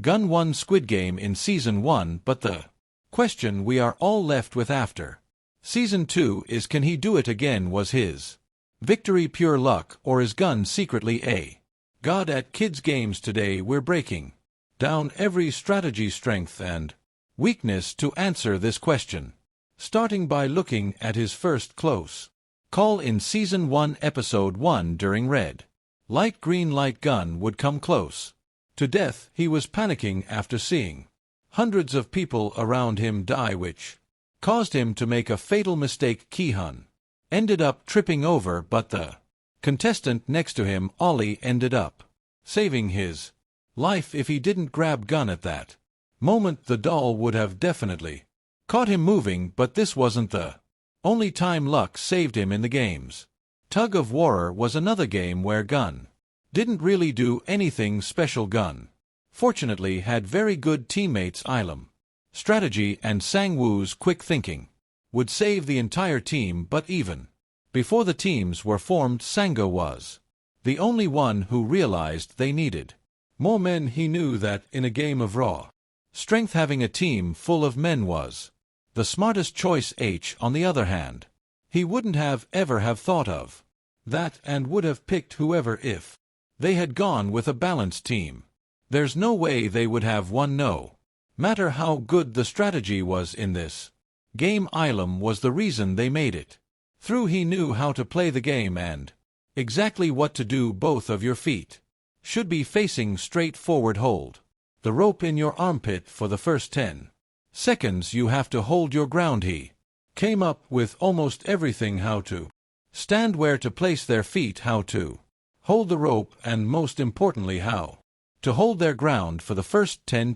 Gun won Squid Game in Season 1, but the question we are all left with after Season 2 is, can he do it again? Was his victory pure luck, or is Gun secretly a god at kids' games? Today we're breaking down every strategy, strength, and weakness to answer this question, starting by looking at his first close call in Season 1, Episode 1. During red light green light, Gun would come close to death. He was panicking after seeing hundreds of people around him die, which caused him to make a fatal mistake. Gi-hun ended up tripping over, but the contestant next to him, Ollie, ended up saving his life. If he didn't grab Gun at that moment, the doll would have definitely caught him moving, but this wasn't the only time luck saved him in the games. Tug of War was another game where Gun didn't really do anything special. Gun fortunately had very good teammates. Ilum strategy and Sang-woo's quick thinking would save the entire team, but even before the teams were formed, Sang-woo was the only one who realized they needed more men. He knew that in a game of raw strength, having a team full of men was the smartest choice. On the other hand, he wouldn't have ever have thought of that and would have picked whoever if they had gone with a balanced team. There's no way they would have won, no matter how good the strategy was in this game. Ilum was the reason they made it through. He knew how to play the game and exactly what to do. Both of your feet should be facing straight forward. Hold the rope in your armpit for the first 10 seconds. You have to hold your ground. He came up with almost everything: how to stand, where to place their feet, how to hold the rope, and most importantly, how to hold their ground for the first 10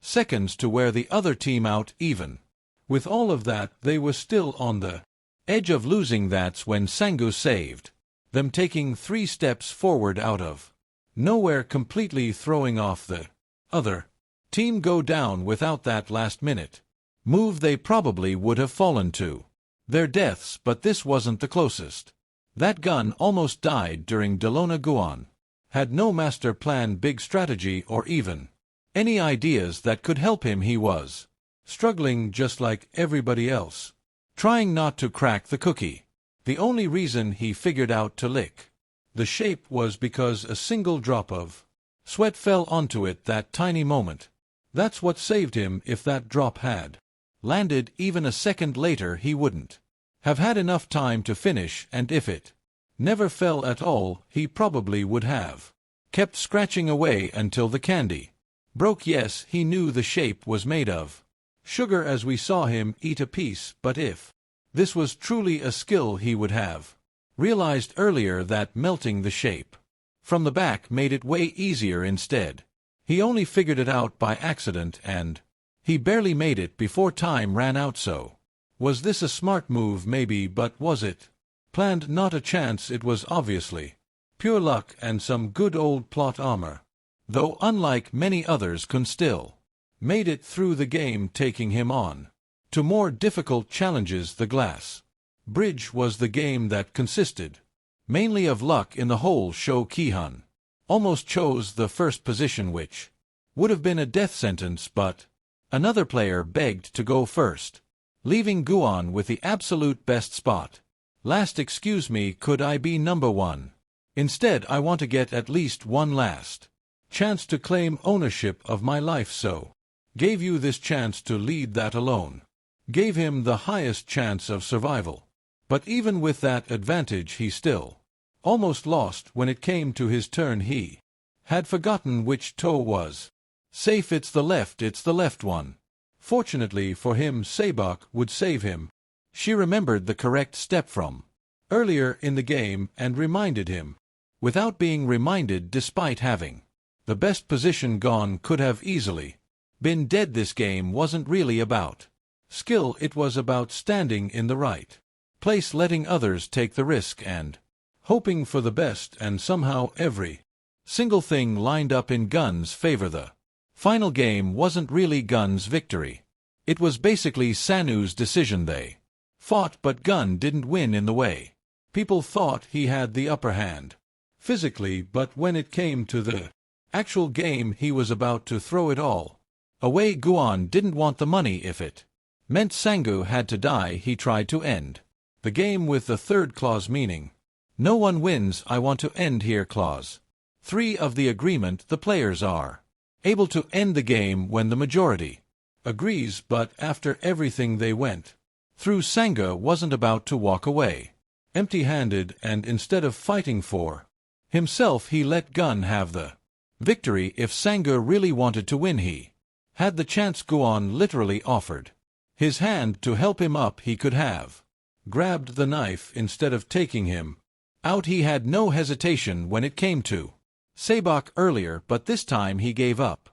seconds to wear the other team out. Even with all of that, they were still on the edge of losing. That's when Sang-woo saved them, taking 3 steps forward out of nowhere, completely throwing off the other team. Go down without that last-minute move, they probably would have fallen to their deaths, but this wasn't the closest. That Gun almost died during Delona. Gi-hun had no master plan, big strategy, or even any ideas that could help him. He was struggling just like everybody else, trying not to crack the cookie. The only reason he figured out to lick the shape was because a single drop of sweat fell onto it that tiny moment. That's what saved him. If that drop had landed even a second later, he wouldn't have had enough time to finish, and if it never fell at all, he probably would have kept scratching away until the candy broke. Yes, he knew the shape was made of sugar as we saw him eat a piece, but if this was truly a skill, he would have realized earlier that melting the shape from the back made it way easier. Instead, he only figured it out by accident, and he barely made it before time ran out. So, was this a smart move? Maybe, but was it planned? Not a chance. It was obviously pure luck and some good old plot armor, though unlike many others, Kun still made it through the game, taking him on to more difficult challenges. The glass bridge was the game that consisted mainly of luck. In the whole show, Gi-hun almost chose the first position, which would have been a death sentence, but another player begged to go first, leaving Gi-hun with the absolute best spot. Last. Excuse me, could I be number 1? Instead, I want to get at least one last chance to claim ownership of my life, so gave you this chance to lead. That alone gave him the highest chance of survival. But even with that advantage, he still almost lost. When it came to his turn, he had forgotten which toe was safe. It's the left one. Fortunately for him, Sabok would save him. She remembered the correct step from earlier in the game and reminded him without being reminded. Despite having the best position, Gon could have easily been dead. This game wasn't really about skill, it was about standing in the right place, letting others take the risk, and hoping for the best, and somehow every single thing lined up in Gun's favor. The final game wasn't really Gun's victory. It was basically Sanu's decision. They fought, but Gun didn't win in the way people thought. He had the upper hand physically, but when it came to the Actual game he was about to throw it all away. Gi-hun didn't want the money if it meant Sang-woo had to die. He tried to end the game with the third clause, meaning, "No one wins, I want to end here." Clause 3 of the agreement: the players are able to end the game when the majority agrees, but after everything they went through, Sang-woo wasn't about to walk away empty-handed, and instead of fighting for himself, he let Gi-hun have the victory. If Sang-woo really wanted to win, he had the chance. Gi-hun literally offered his hand to help him up. He could have grabbed the knife instead of taking him out. He had no hesitation when it came to Sabak earlier, but this time he gave up.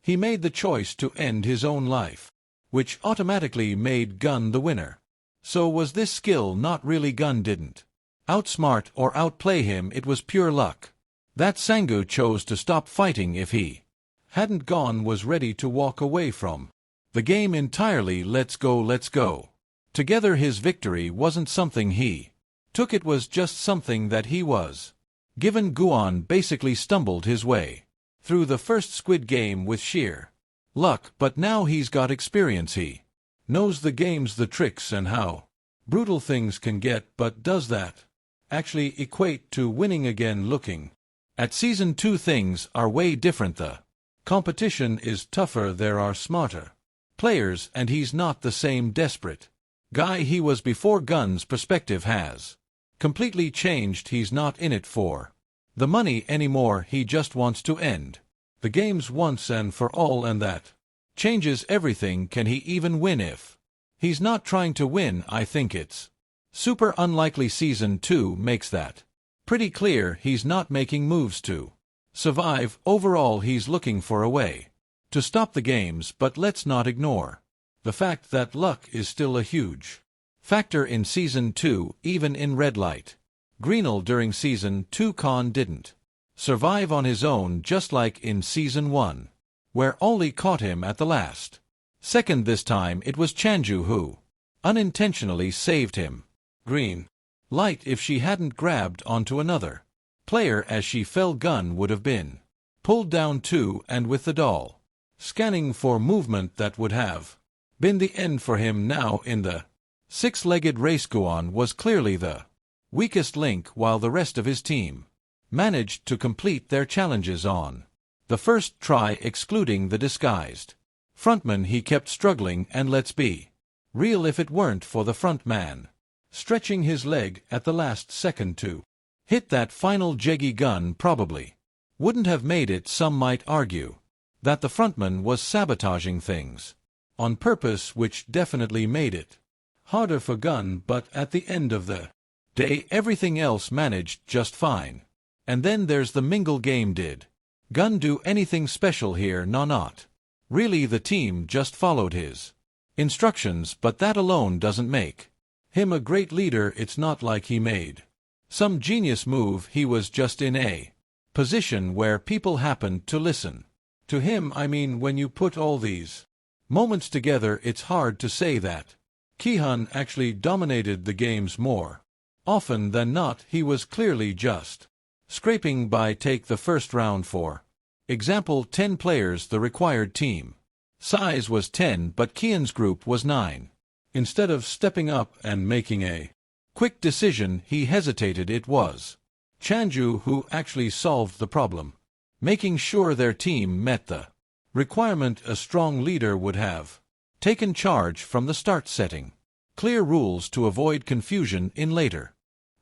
He made the choice to end his own life, which automatically made Gi-hun the winner. So was this skill not really? Gi-hun didn't outsmart or outplay him, it was pure luck that Sang-woo chose to stop fighting. If he hadn't, Gi-hun was ready to walk away from the game entirely. Let's go. Together his victory wasn't something he took, it was just something that he was given. Gi-hun basically stumbled his way through the first Squid Game with sheer luck, but now he's got experience. He knows the games, the tricks, and how brutal things can get. But does that actually equate to winning again? Looking at Season 2, things are way different. The competition is tougher, there are smarter players, and he's not the same desperate guy he was before. Gi-hun's perspective has completely changed. He's not in it for the money anymore, he just wants to end the games once and for all, and that changes everything. Can he even win if he's not trying to win? I think it's super unlikely. Season 2 makes that pretty clear. He's not making moves to survive. Overall, he's looking for a way to stop the games, but let's not ignore the fact that luck is still a huge factor in Season 2. Even in red light greenel during Season 2, Khan didn't survive on his own, just like in Season 1, where Oli caught him at the last second. This time it was Chanju who unintentionally saved him. Green light: if she hadn't grabbed onto another player as she fell, Gi-hun would have been pulled down too, and with the doll scanning for movement, that would have been the end for him. Now in the six-legged race, Gi-hun was clearly the weakest link, while the rest of his team managed to complete their challenges on the first try, excluding the disguised frontman. He kept struggling, and let's be real, if it weren't for the front man stretching his leg at the last second to hit that final jeggy, Gi-hun probably wouldn't have made it. Some might argue that the frontman was sabotaging things on purpose, which definitely made it harder for Gi-hun, but at the end of the day everything else managed just fine. And then there's the mingle game. Did Gi-hun do anything special here? No, not really. The team just followed his instructions, but that alone doesn't make him a great leader. It's not like he made some genius move, he was just in a position where people happened to listen to him. I mean, when you put all these moments together, it's hard to say that Gi-hun actually dominated the games more often than not. He was clearly just scraping by. Take the first round for example: 10 players, the required team size was 10, but Gi-hun's group was 9. Instead of stepping up and making a quick decision, he hesitated. It was Chanju who actually solved the problem, making sure their team met the requirement. A strong leader would have taken charge from the start, setting clear rules to avoid confusion in later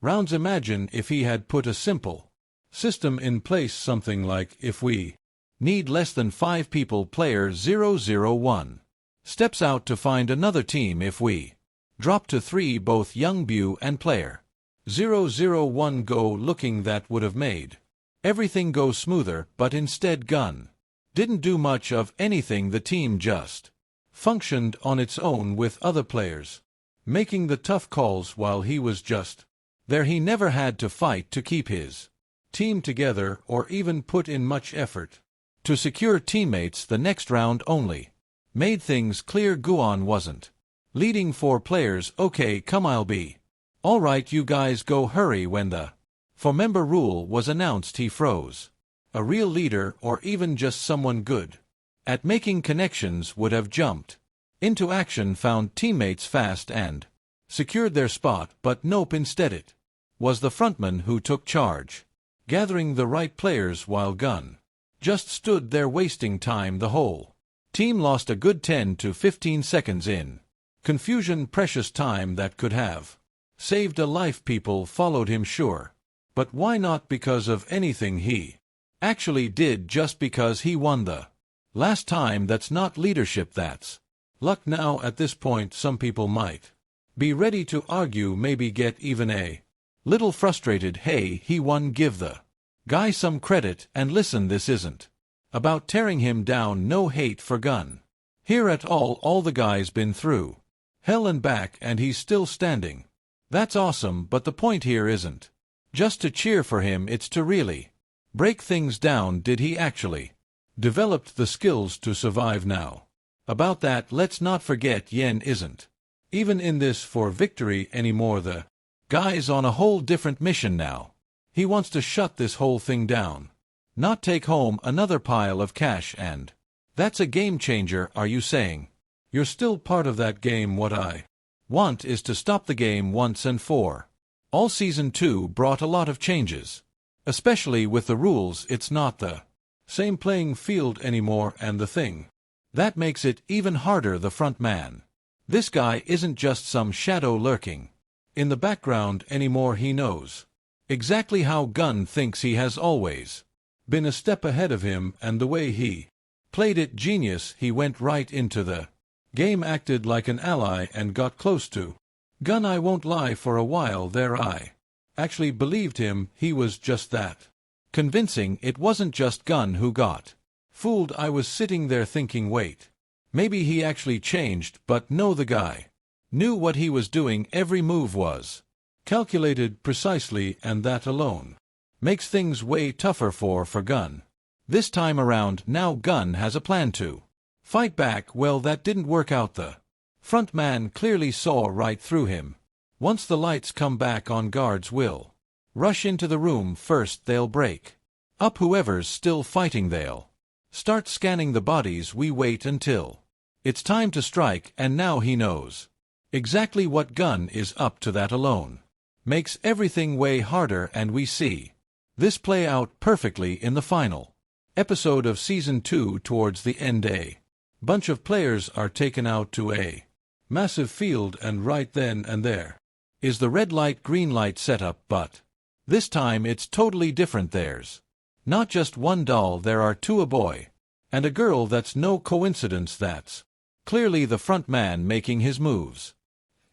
rounds. Imagine if he had put a simple system in place, something like, if we need less than 5 people, player 001 steps out to find another team. If we drop to 3, both Young Bu and player 001 go. Looking, that would have made everything go smoother, but instead Gi-hun didn't do much of anything. The team just functioned on its own, with other players making the tough calls while he was just there. He never had to fight to keep his team together, or even put in much effort to secure teammates. The next round only made things clear. Gi-hun wasn't leading 4 players. Okay, come, I'll be all right, you guys go, hurry. When the 4-member rule was announced, he froze. a real leader or even just someone good at making connections would have jumped into action, found teammates fast and secured their spot, but nope, instead it was the frontman who took charge, gathering the right players while Gun just stood there wasting time. The whole team lost a good 10 to 15 seconds in confusion, precious time that could have saved a life. People followed him, sure, but why not because of anything he actually did, just because he won the last time? That's not leadership, that's luck. Now at this point some people might be ready to argue, maybe get even a little frustrated. Hey, he won, give the guy some credit. And listen, this isn't about tearing him down, no hate for Gun here at all the guy's been through hell and back and he's still standing. That's awesome, but the point here isn't just to cheer for him, it's to really break things down. Did he actually develop the skills to survive now? About that, let's not forget Yen isn't even in this for victory anymore. The guy's on a whole different mission now. He wants to shut this whole thing down, not take home another pile of cash, and that's a game changer. Are you saying you're still part of that game? What I want is to stop the game once and for all. Season 2 brought a lot of changes, especially with the rules. It's not the same playing field anymore, and the thing that makes it even harder, the front man. This guy isn't just some shadow lurking in the background anymore. He knows exactly how Gun thinks. He has always been a step ahead of him, and the way he played it, genius. He went right into the game, acted like an ally, and got close to Gun. I won't lie, for a while there I actually believed him. He was just that convincing. It wasn't just Gun who got fooled. I was sitting there thinking, wait, maybe he actually changed, but no, the guy knew what he was doing. Every move was calculated precisely, and that alone makes things way tougher for Gun this time around. Now Gun has a plan to fight back. Well, that didn't work out. The front man clearly saw right through him. Once the lights come back on, guards will rush into the room first. They'll break up whoever's still fighting. They'll start scanning the bodies. We wait until it's time to strike, and now he knows exactly what Gun is up to. That alone makes everything way harder, and we see this play out perfectly in the final episode of Season 2. Towards the end, a bunch of players are taken out to a massive field, and right then and there is the red light green light setup, but this time it's totally different. There's not just one doll, there are two, a boy and a girl. That's no coincidence. That's clearly the front man making his moves.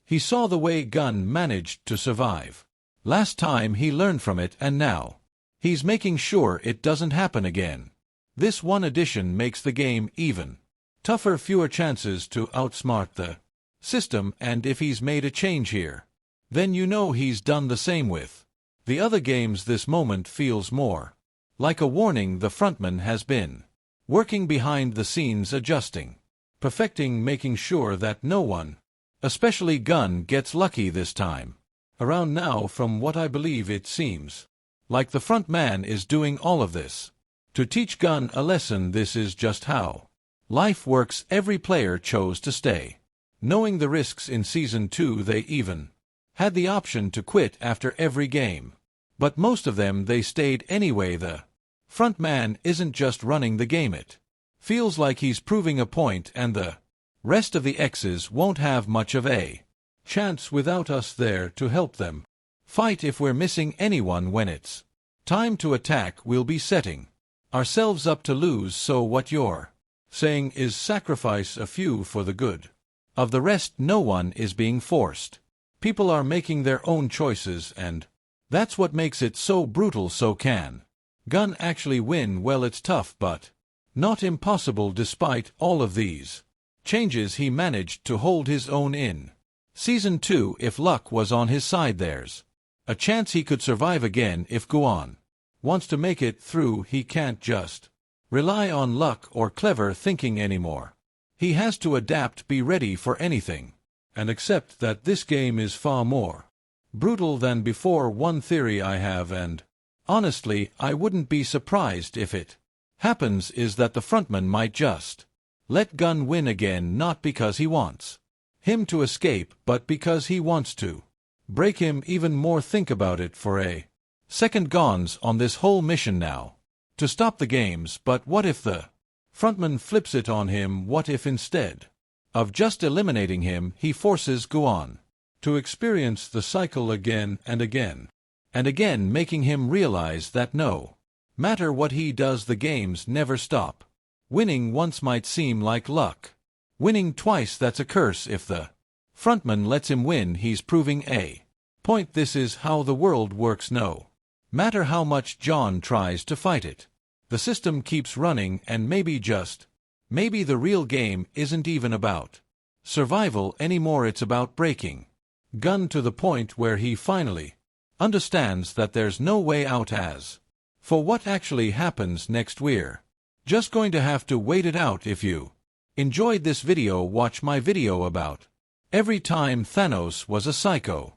He saw the way Gun managed to survive last time, he learned from it, and now he's making sure it doesn't happen again. This one addition makes the game even tougher, fewer chances to outsmart the system, and if he's made a change here, then you know he's done the same with the other games. This moment feels more like a warning. The frontman has been working behind the scenes, adjusting, perfecting, making sure that no one, especially Gun, gets lucky this time around. Now, from what I believe, it seems like the front man is doing all of this to teach Gun a lesson. This is just how life works. Every player chose to stay, knowing the risks. In Season 2 they even had the option to quit after every game, but most of them, they stayed anyway. The front man isn't just running the game, it feels like he's proving a point, and the rest of the X's won't have much of a chance without us there to help them fight. If we're missing anyone when it's time to attack, we'll be setting ourselves up to lose. So what you're saying is sacrifice a few for the good of the rest. No one is being forced. People are making their own choices, and that's what makes it so brutal. So can Gun actually win? Well, it's tough, but not impossible. Despite all of these changes, he managed to hold his own in Season 2. If luck was on his side, there's a chance he could survive again. If Gi-hun wants to make it through, he can't just rely on luck or clever thinking anymore. He has to adapt, be ready for anything, and accept that this game is far more brutal than before. One theory I have, and Honestly, I wouldn't be surprised if it happens is that the frontman might just let Gun win again, not because he wants him to escape, but because he wants to break him even more. Think about it for a second. Gon's on this whole mission now to stop the games, but what if the frontman flips it on him? What if instead of just eliminating him, he forces Gi-hun to experience the cycle again and again and again, making him realize that no matter what he does, the games never stop. Winning once might seem like luck. Winning twice, that's a curse. If the frontman lets him win, he's proving a point. This is how the world works. No matter how much John tries to fight it, the system keeps running, and maybe, just maybe, the real game isn't even about survival anymore. It's about breaking Gun to the point where he finally understands that there's no way out. As for what actually happens next, we're just going to have to wait it out. If you enjoyed this video, watch my video about every time Thanos was a psycho.